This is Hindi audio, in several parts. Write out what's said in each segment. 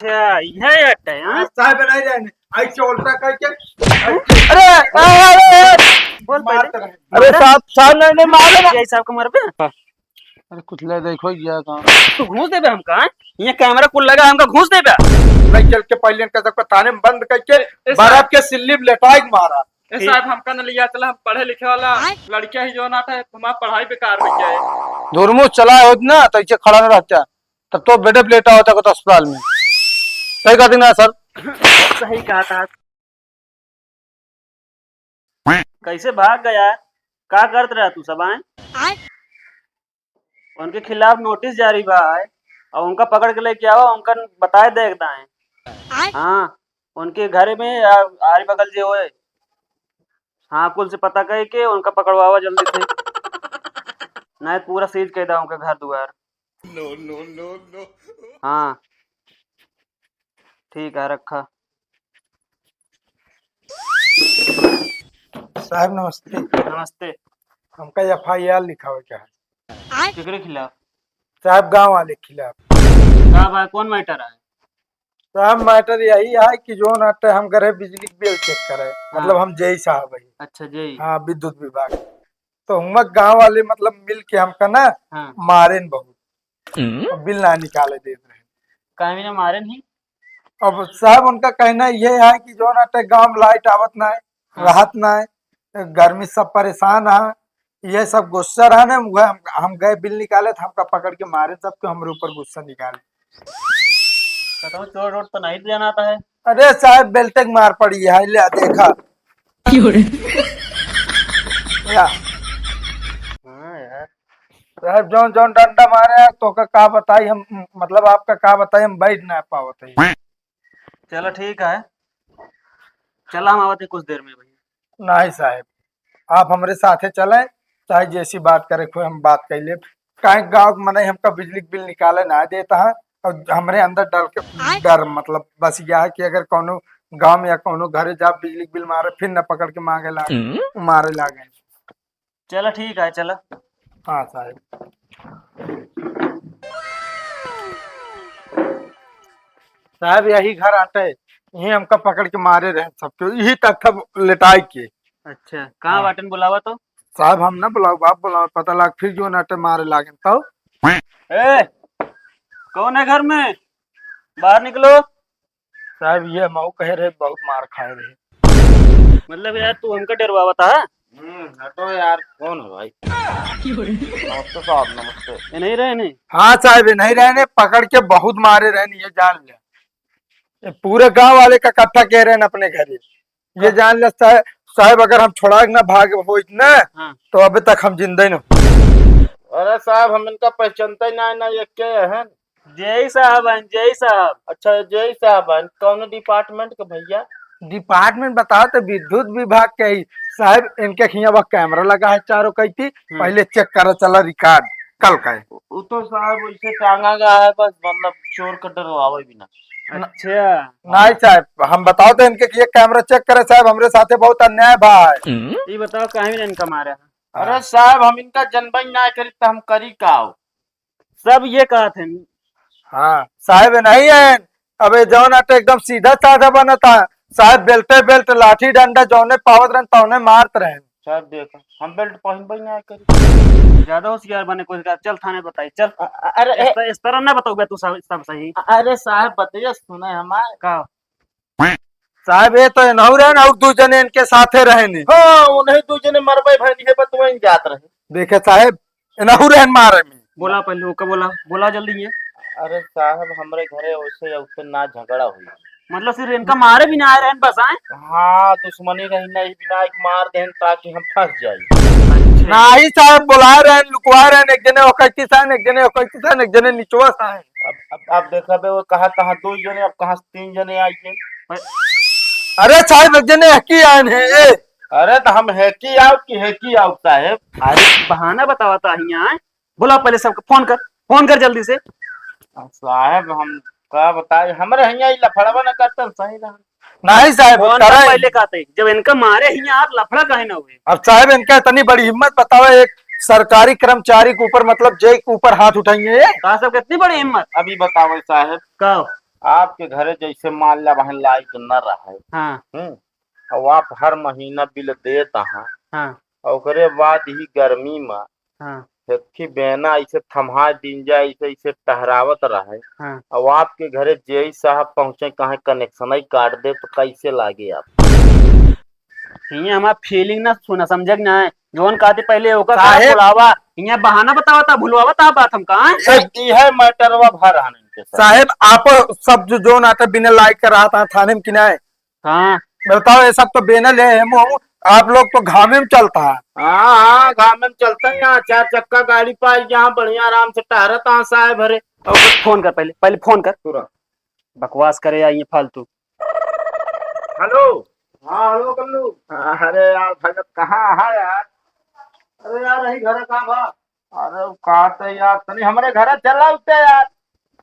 अच्छा यह अट्टा है हाँ? साहब नहीं रहने आई चोलता करके अरे बोल मार पहले अरे साहब साहब नहीं मारे ना। यही साहब को मर पे अरे कुछ ले देखो ये कहाँ। तू घूस दे बे हमका ये कैमरा कुल लगा हमका घूस दे बे नहीं चल के पहले का सबको थाने में बंद करके बर्फ के सिल्ली लेटाई मारा। ए साहब हमका न लिया चला, हम पढ़े लिखे वाला लड़किया ही जो ना था, हमारा पढ़ाई बेकार हो गया है। धुरमु चला होत ना तो इसे खड़ा न रहता तब तो बेड पे लेटा होता तो अस्पताल में। सही कहती ना सर। सही कहा था कैसे भाग गया का करत रहा तू सब आए उनके खिलाफ नोटिस जारी बा है और उनका पकड़ के लेके आओ उनका बताए देखता है हाँ उनके घर में आरी बगल जे होए हाँ कुल से पता कह के उनका पकड़वावा जल्दी से नहीं पूरा सीज कर दा उनका घर द्वार। नो नो नो नो हाँ ठीक है रखा। साहब नमस्ते। नमस्ते। हमका FIR लिखा हुआ क्या है केकरे खिलाफ साहब? गांव वाले के खिलाफ। का भाई कौन मैटर है? साहब मैटर यही है कि जो नाटे हम करे बिजली बिल चेक करे मतलब हम जय साहब है। अच्छा जी हाँ विद्युत विभाग। तो हम गांव वाले मतलब मिल के हमका ना हाँ मारे न बहुत बिल ना निकाले दे रहे। काहे ना मारे नहीं अब साहब उनका कहना ये है कि जो नाटे गांव में लाइट आवत ना है राहत ना है गर्मी सब परेशान है ये सब गुस्सा रहा ना हम गए बिल निकाले तो हमका पकड़ के मारे सबके हमारे ऊपर गुस्सा निकाले। कहता हूँ चोर रोड तो नहीं जाना आता है। अरे साहब बेल्टे की मार पड़ी है ले देखा या हाँ यार साहब जौन जौन डंडा मारे हैं तो का बताई हम मतलब आपका का बताई हम बैठ ना पावत है। चलो ठीक है चला हम आवते कुछ देर में भैया। नहीं साहब आप हमारे साथे चले चाहे जैसी बात करे कोई हम बात कर ले कहीं गाँव मने हमका बिजली बिल निकाले ना देता है और हमारे अंदर डर मतलब बस यह है कि अगर कोनो गांव में या कोनो घरे जा बिजली बिल मारे फिर न पकड़ के मांगे लागे मारे लागे। चलो ठीक है चलो। हाँ साहब साहब यही घर आते यही हमका पकड़ के मारे रहे सबके यही तक था लेटाई के। अच्छा कहाँ वाटन बुलावा तो साहब हम ना बुलाओ बाप बुलाओ पता लग फिर जो नाटे मारे लागे तो ए कौन है घर में बाहर निकलो। साहब ये मऊ कहे रहे बहुत मार खाए रहे। मतलब यार तू हमका डरवावा था। हटो यार कौन है भाई। नमस्ते साहब नमस्ते। ये नहीं रहे नहीं हाँ साहब नहीं रहने पकड़ के बहुत मारे रहने ये जान ले ये पूरे गांव वाले का इकट्ठा कह रहे हैं अपने घर ये जान ले साहब अगर हम छोड़ा ना भाग हो इतना हाँ। तो अभी तक हम जिंदा न। अरे साहब हम इनका पहचानते ही ना ये क्या है। जय साहब हैं जय साहब। अच्छा जय साहब कौन डिपार्टमेंट के भैया? डिपार्टमेंट बताओ तो विद्युत विभाग के ही साहब इनके यहाँ कैमरा लगा है चारों कई थी पहले चेक करो चला रिकॉर्ड कल का है। वो तो साहब उसे टांगा गया है बस मतलब चोर का डरवावे बिना। अच्छा नहीं साहब हम बताओ तो इनके ये कैमरा चेक करे साहब हमरे साथे बहुत अन्याय भाई। ये बताओ कहीं भी इनका मारा है। अरे साहब हम इनका जनबई ना करी तो हम करी का सब ये कहा थे। हाँ साहब नहीं है अबे जौन आटे एकदम सीधा साधा बना था साहब बेल्टे बेल्ट लाठी डंडा जौने पावत रहे तौने मारत रहे। साहब देखो हम बेल्ट पहनबई ना करी। ज्यादा होशियार बने कोई का चल थाने बताई चल। अरे इस तरह ना बताओ तू सब सही। अरे साहब बताइए सुने हमारे का साहब ये तो नहु रहे और दो जने इनके साथे रहे ने। हाँ उन्हें दो जने मरबई भरी है बस वहीं जात रहे। देखे साहब नहु रहे मारे में। बोला पहले का बोला जल्दी ये। अरे साहब हमारे घरे वैसे उससे ना झगड़ा हुई मतलब सिर्फ इनका मारे भी ना आए रहन बस आए। हाँ दुश्मनी रही नहीं बिना एक मार दें ताकि हम फंस जाए। नहीं साहब बुला रहे लुकवा रहे एक जने ओकैती सान एक जने ओकैती सान एक जने निचवा सान। अब देखा बे वो कहा कहाँ दो जने अब कहाँ तीन जने आइए। अरे साहब एक जने हकी आन है। अरे तो हम हैकी आउट की हैकी आउट साहब। अरे बहाना बतावा था यहाँ बोला पहले सबको फोन कर जल्दी से। साहब हम का बताए हमारे यहाँ लफड़वा न करते सही रहा। नहीं साहब पहले कहते जब इनका मारे यहाँ आप लफड़ा कहे ना हुए। अब साहब इनका इतनी बड़ी हिम्मत बताओ एक सरकारी कर्मचारी के ऊपर मतलब जय के ऊपर हाथ उठाएंगे। कहा सब कितनी बड़ी हिम्मत अभी बताओ साहब का आपके घरे जैसे मान ला वहाँ लाइट न रहे, हाँ और आप हर महीना बिल देता हैं, हाँ और ओकरे बाद ही गर्मी में हाँ फेक्की बेना ऐसे थमा दिन जाए, ऐसे ऐसे टहरावत रहे, हाँ। और आपके घरे जेई साहब पहुंचे कहे कनेक्शन ही काट दे तो कैसे लागे आप? ये हमारा फीलिंग ना सुना समझ ना है जोन कहते पहले ओका साहेब- बुलावा ये बहाना बतावा था भूलवावा था बात हम कहाँ यह मैटरवा भर आने के साथ। साहेब आप सब जो नाटक बिना लाइट का रहा था थाने में किनाए हाँ बताओ ये सब तो बेना ले हम आप लोग तो घामे में चलता है। हाँ हाँ, गाँव में चलते हैं यहाँ 4 चक्का गाड़ी पाई जहाँ बढ़िया आराम से टहरता हाँ साहेब भरे। फोन कर पहले फोन कर तुरंत। बकवास करे या ये फालतू। हेलो। हाँ हेलो कल्लू। अरे यार भगत कहाँ है यार? अरे यार यही घर कहाँ बा? अरे कहा तो यार तनी हमारे घर चला उठते यार।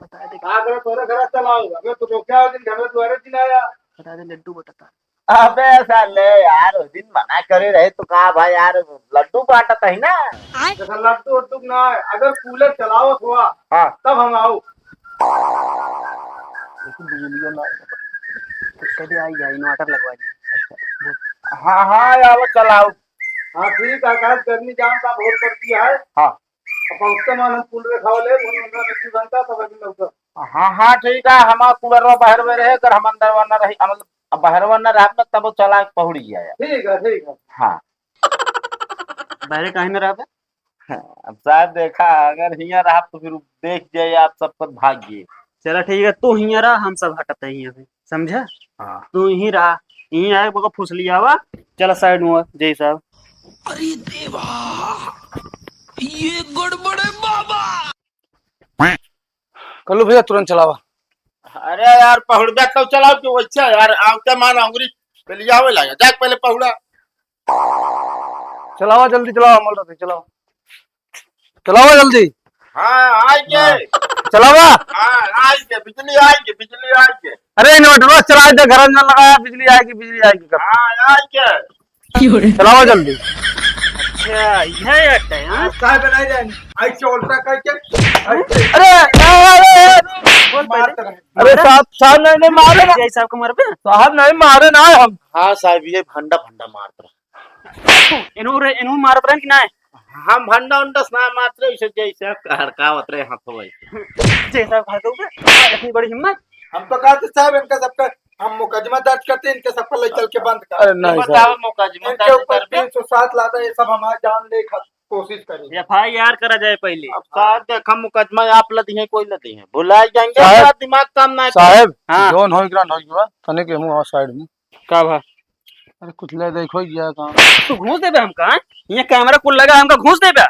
कहाँ करे तोरे घर चलाओ अबे तो क्या हो दिन घर में द्वारे दिन आया बता दे लड्डू बटाता अबे साले यार उस दिन मना करे रहे तो कहा भाई यार लड्डू बांटता है ना। जैसा लड्डू उड्डू ना है अगर कूलर चलाओ हुआ हाँ तब हम आओ। कभी आई जाए इन्वर्टर लगवा दी। हाँ हाँ यार चलाओ। हाँ ठीक है कहा गर्मी जाम का बहुत पड़ती है। हाँ पहुँचते मान हम कूलर खाओ ले नहीं बनता तब अभी लोग हाँ हाँ ठीक है हमारा कुलरवा बाहर में रहे अगर हम अंदर वरना रही मतलब बाहर वरना रह तब वो चला के पहुड़ गया यार। ठीक है हाँ बहरे कहीं में रहा अब साहब देखा अगर हिया रहा तो फिर देख जाए आप सब पर भाग्य। चला ठीक है तू ही रहा हम सब हटते ही अभी समझा। हाँ तू ही रहा यही आए बको फुस लिया हुआ चला साइड में हुआ जय साहब। अरे देवा ये गड़बड़ है बाबा। कल्लू भैया तुरंत चलावा। अरे यार पहुड़ा तो चलाओ कि वैसा यार आवते मान अंगुरी पहले आवे लगा जाके पहले पहुड़ा। चलावा जल्दी चलावा अमल रहते चलाओ चलावा जल्दी। हाँ आई के चलावा। हाँ आई के बिजली आई के। अरे इन्वर्टर चला दे घर अंदर लगाया बिजली आएगी कर। हाँ आई के चलावा जल्दी। अच्छा यह अट्टा है हाँ? साहब नहीं जाएंगे ऐसे उल्टा करके अरे साहब नहीं मारे ना जय साहब को मर पे साहब नहीं मारे ना हम। हाँ साहब ये भंडा भंडा मारता इन्हों मारत रहे कि ना हम भंडा उंडा ना मारते इसे जैसे हड़कावत रहे हाथों में। जय साहब खा दो इतनी बड़ी हिम्मत। हम तो कहते साहब इनका सबका हम मुकदमा दर्ज करते हैं इनके सबका ले चल के बंद कर। अरे नहीं बताओ साहब मुकदमा इनके दर्ज ऊपर कर दे। 307 लाता है ये सब हमारा जान ले कोशिश करेंगे। FIR करा जाए पहले। अब साहब देखा मुकदमा आप लदी है कोई लदी है भुला जाएंगे साहब- हमारा दिमाग काम ना करे। साहब हाँ। जोन होई ग्रान होई गया तने के मुंह साइड में। का भा अरे कुछ ले देखो गया काम। तू घूस देबे हमका ये कैमरा कुल लगा हमका घूस देबे।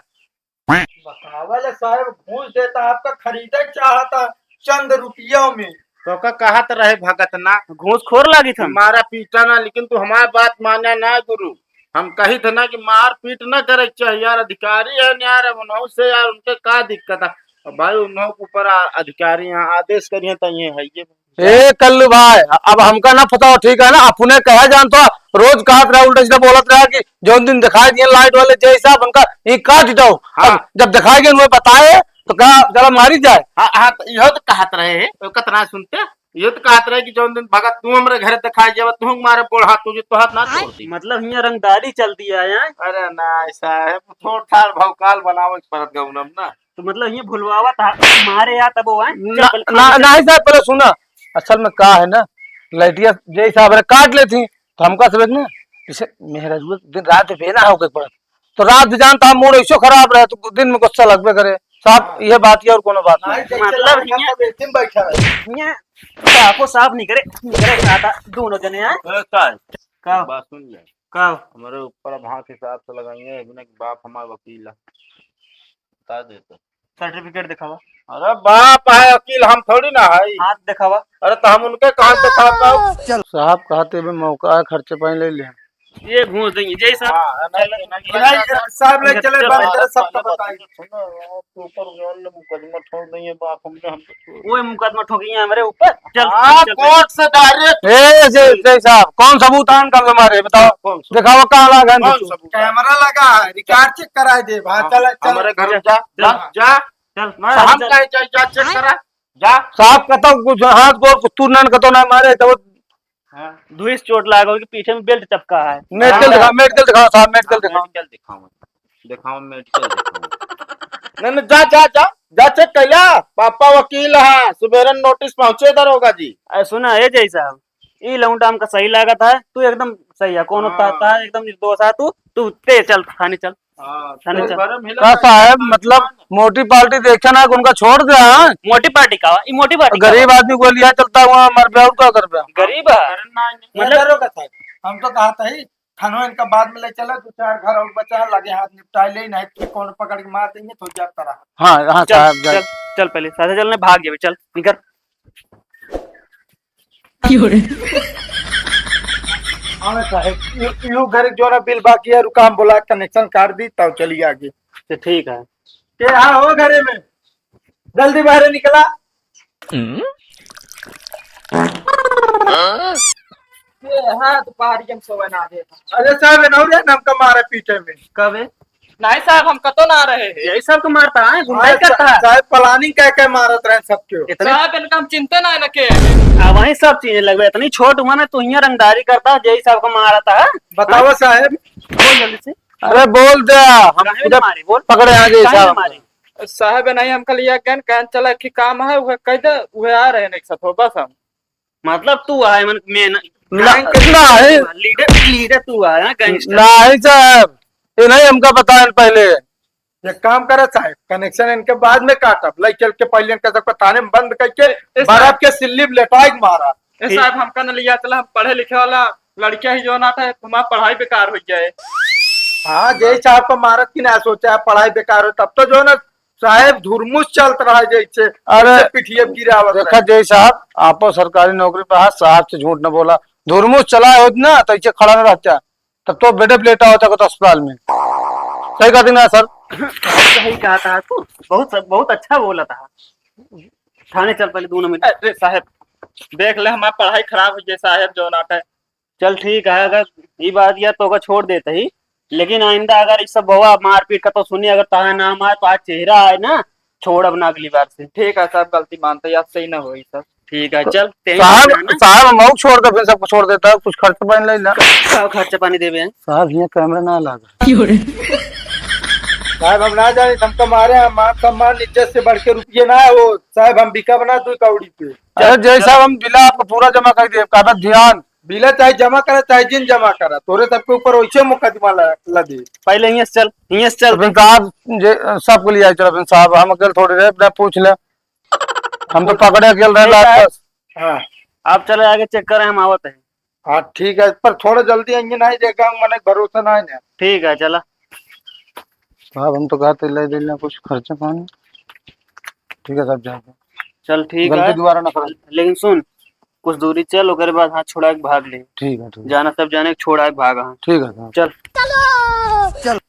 बतावल साहब घूस देता आपका खरीदे चाहता चंद रुपयों में। तो का कहत रहे भगत ना घूस खोर लागी थम। हमारा पीटा ना लेकिन तू हमारी बात माना ना गुरु। हम कही थे ना कि मार पीट न करे चाहिए यार अधिकारी है यार उन्हों से यार उनके का दिक्कत है और भाई उन्हों के ऊपर अधिकारी यहाँ आदेश करिए तो ये है ये। ए कल्लू भाई अब हमका ना पता हो ठीक है ना अपने कहा जानता रोज कहत रहा उल्टा सीधा बोलत रहा कि जो दिन दिखाई दिए लाइट वाले जय साहब उनका ये काट दो। हाँ। अब जब दिखाई गए उन्हें बताए तो कहा चला मारी जाए। हाँ हाँ तो यह तो कहत रहे है कतना सुनते ये तो कहत रहे कि जो दिन भगत तू हमरे घर दिखाई जब तू मारे बोल हाथ तुझे तो हाथ ना छोड़ती। मतलब यहाँ रंगदारी चलती है यहाँ। अरे ना ऐसा है थोड़ ठाड़ भौकाल बनावे परत गौनम ना। तो मतलब ये भुलवावा था मारे या तब वो आए नहीं साहब पहले सुना असल में का है ना लाइटिया जय साहब काट लेती तो हमका समझ ना जैसे मेहरा दिन रात बेना हो गए पड़त तो रात भी जानता मूड ऐसो खराब रहे तो दिन में गुस्सा लगबे करे साहब यह बात ही और कोनो बात नहीं। मतलब मतलब बैठा है यहाँ साफो साफ नहीं करे खाता दोनों जने आए का बात सुन ले का हमारे ऊपर अब हाथ हिसाब से लगाएंगे अभी बाप हमारा वकील है बता देते। सर्टिफिकेट दिखावा। अरे बाप है वकील हम थोड़ी ना है। हाथ दिखावा। अरे तो हम उनके कहाँ दिखा पाओ। साहब कहते हुए मौका है खर्चे पानी ले ले। ये घूस देंगे जय साहब। हाँ, नहीं, साहब ले चले बंद करे सबका बताइए। ऊपर मुकदमा छोड़ देंगे बाप हमने हम वो मुकदमा ठोकी हमारे ऊपर चल हाँ चल, कोर्ट से डायरेक्ट ए जय साहब कौन सबूत आन कर हमारे बताओ दिखाओ कहाँ लगा है कौन सबूत? कैमरा लगा है रिकॉर्ड चेक करा दे भाई चल हमारे घर जा चल, जा चल हम कहे जा चेक करा जा। साहब कहता हूँ कुछ हाथ गोर कुछ तू नन कहता ना मारे तो धुइस चोट लगा होगी, पीछे में बेल्ट चपका है। मेडिकल दिखाओ साहब, मेडिकल दिखाओ। मेडिकल दिखाऊं, दिखाऊं मेडिकल दिखाऊं। नहीं नहीं, जा जा जा जा, चेक कैला। पापा वकील है, सुबेरन नोटिस पहुंचे दरोगा जी। अरे सुना है जय साहब, ई लौंडा हमका सही लागत है, तू एकदम सही है, कौन होता है एकदम निर्दोष है तू। तू ते चल थाने चल। थाने चल। का साहब मतलब मोटी पार्टी देखा ना उनका छोड़ दिया। हाँ? मोटी पार्टी का ई मोटी पार्टी का गरीब आदमी को लिया चलता हुआ मर गया, क्या कर गया। गरीब है मतलब दरोगा साहब, हम तो कहा था ही थानों इनका बाद में ले चला, 2-4 घर और बचा है, लगे हाथ निपटा ले, नहीं तो कौन पकड़ के मार देंगे तो जब तरह। हाँ हाँ चल साहब चल चल, पहले साथे चलने भाग गए, चल निकल। हाँ साहब, यू घर जो ना बिल बाकी है, रुकाम बोला कनेक्शन काट दी तब चली आगे। तो ठीक है। के हाँ हो घरे में, जल्दी बाहर निकला। हाँ दोपहरी हम सोवे ना दे। अरे साहब नौरिया नाम का मारा पीछे में। कब है? नहीं साहब हम कतो ना रहे हैं। यही सब को मारता है, गुंडाई करता है। साहब प्लानिंग क्या मारत रहे सबके। इतने साहब इनका हम चिंता ना न के। वही सब चीजें लगवे, इतनी छोट उम्र में तू यहाँ रंगदारी करता है, जय साहब को मारता है। बताओ साहब। बोल जल्दी से। अरे बोल दे, हम काहे इधर मारी बोल। पकड़े आ गए काहे साहब। मारी? साहब नहीं हम कल ये कहन चला कि काम है वह कह दे वह आ रहे हैं एक साथ हो बस हम। मतलब तू आए मन मेन नहीं लीडर लीडर तू आया गैंगस्टर। नहीं साहब, ये नहीं हमका बताया पहले। एक काम करे साहब, कनेक्शन इनके बाद में काटब, लई चल के पहले इनके सबको थाने में बंद करके बर्फ के सिल्ली लेटाई के मारा। साहब हमका न लिया चला, हम पढ़े लिखे वाला लड़कियां ही जो ना था, हमारा पढ़ाई बेकार हो जाए। हाँ जय साहब को मारत की ना सोचा पढ़ाई बेकार हो, तब तो जो ना साहब धुरमुस चलत रहा है जैसे। अरे पिठिए गिरावत देखा जय साहब, आपो सरकारी नौकरी पे हाथ साहब से झूठ न बोला। धुरमुस चला हो ना तो इसे खड़ा न रहता, तब तो बेड प्लेटा होता तो अस्पताल में। सही कहती ना सर? सही कहा था तू, बहुत अच्छा बोला था। थाने चल पहले 2 मिनट। अरे साहब देख ले हमारी पढ़ाई खराब हो जाए साहब जो नाटा है। चल ठीक है, अगर ये बात या तो छोड़ देते ही, लेकिन आइंदा अगर इस सब हुआ मारपीट का तो सुनिए, अगर ताहा नाम आए तो आज चेहरा आए ना, छोड़ अब ना अगली बार से। ठीक है साहब, गलती मानते याद सही ना हुई सर। ठीक है चल। साहब हम छोड़ दे, फिर सबको छोड़ देता है, कुछ खर्च पानी ले ला। खर्चा पानी देवे हैं साहब यहाँ कैमरा ना लगा। साहब हम ना जाने हमको मारे, हम सम्मान इज्जत से बढ़ के रुपये ना हो साहब, हम बिका बना दू कौड़ी पे। अरे जय साहब हम बिला आपको पूरा जमा कर दिए, कागज ध्यान। बिला चाहे जमा करा चाहे जिन जमा करा, तोरे सबके ऊपर वैसे मुकदमा लगे। पहले यहाँ से चल, यहाँ से चल। फिर साहब सबको लिया चलो, फिर साहब हम अकेले थोड़ी रहे, अपना पूछ ले, हम तो पकड़े अकेले रहे लास्ट। हाँ आप चले आगे चेक करें, हम आवत है। हाँ ठीक है, पर थोड़ा जल्दी आएंगे ना, देखा मैंने भरोसा ना है। ठीक है चला। साहब हम तो कहते ले देना कुछ खर्चा पानी। ठीक है साहब जाके चल ठीक गलती है, दोबारा ना कर। लेकिन सुन कुछ दूरी चल, ओकरे बाद हाथ छोड़ा के भाग ले। ठीक है जाना सब जाने छोड़ा के भाग। हाँ ठीक है साहब। चल।